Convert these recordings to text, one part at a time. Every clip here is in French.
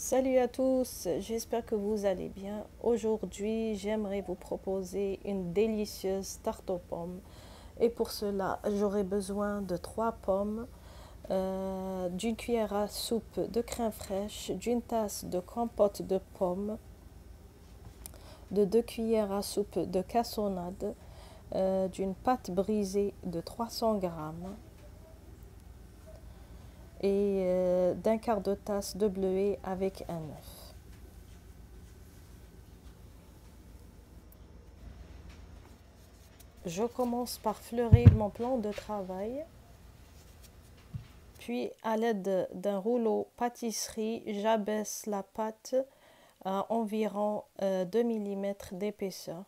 Salut à tous, j'espère que vous allez bien. Aujourd'hui, j'aimerais vous proposer une délicieuse tarte aux pommes. Et pour cela, j'aurai besoin de 3 pommes, d'une cuillère à soupe de crème fraîche, d'une tasse de compote de pommes, de 2 cuillères à soupe de cassonade, d'une pâte brisée de 300 grammes et d'un quart de tasse de bleuet avec un œuf. Je commence par fleurer mon plan de travail, puis à l'aide d'un rouleau pâtisserie, j'abaisse la pâte à environ 2 mm d'épaisseur.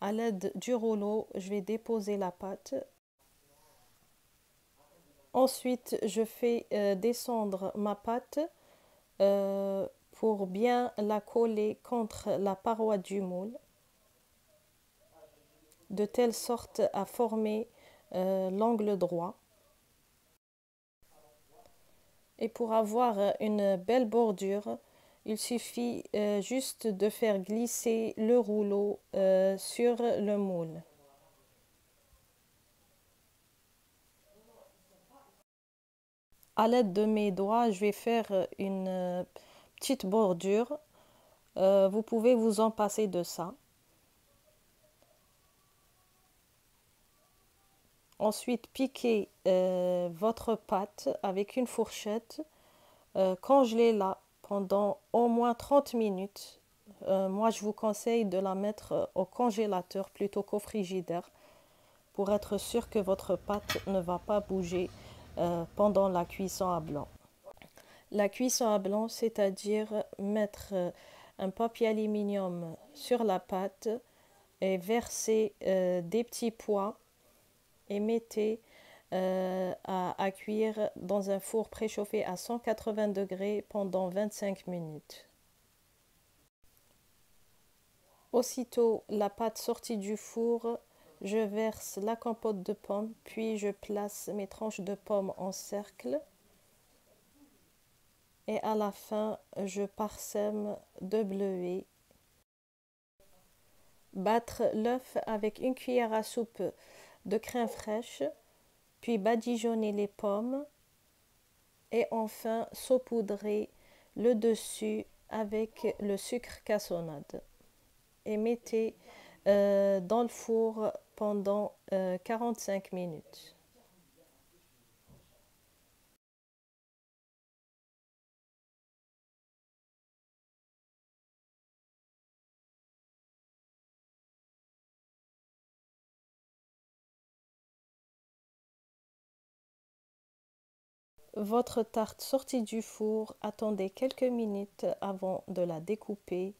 À l'aide du rouleau, je vais déposer la pâte. Ensuite, je fais descendre ma pâte pour bien la coller contre la paroi du moule, de telle sorte à former l'angle droit. Et pour avoir une belle bordure, il suffit juste de faire glisser le rouleau sur le moule. À l'aide de mes doigts, je vais faire une petite bordure. Vous pouvez vous en passer de ça. Ensuite, piquez votre pâte avec une fourchette. Congelez-la pendant au moins 30 minutes. Moi, je vous conseille de la mettre au congélateur plutôt qu'au frigidaire pour être sûr que votre pâte ne va pas bouger pendant la cuisson à blanc. La cuisson à blanc, c'est-à-dire mettre un papier aluminium sur la pâte et verser des petits pois et mettez à cuire dans un four préchauffé à 180 degrés pendant 25 minutes. Aussitôt la pâte sortie du four, je verse la compote de pommes, puis je place mes tranches de pommes en cercle. Et à la fin, je parsème de bleuet. Battre l'œuf avec une cuillère à soupe de crème fraîche, puis badigeonner les pommes et enfin saupoudrer le dessus avec le sucre cassonade. Et mettez dans le four pendant 45 minutes. Votre tarte sortie du four, attendez quelques minutes avant de la découper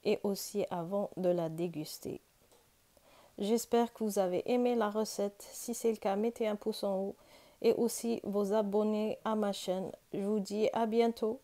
et aussi avant de la déguster. J'espère que vous avez aimé la recette. Si c'est le cas, mettez un pouce en haut et aussi vous abonner à ma chaîne. Je vous dis à bientôt.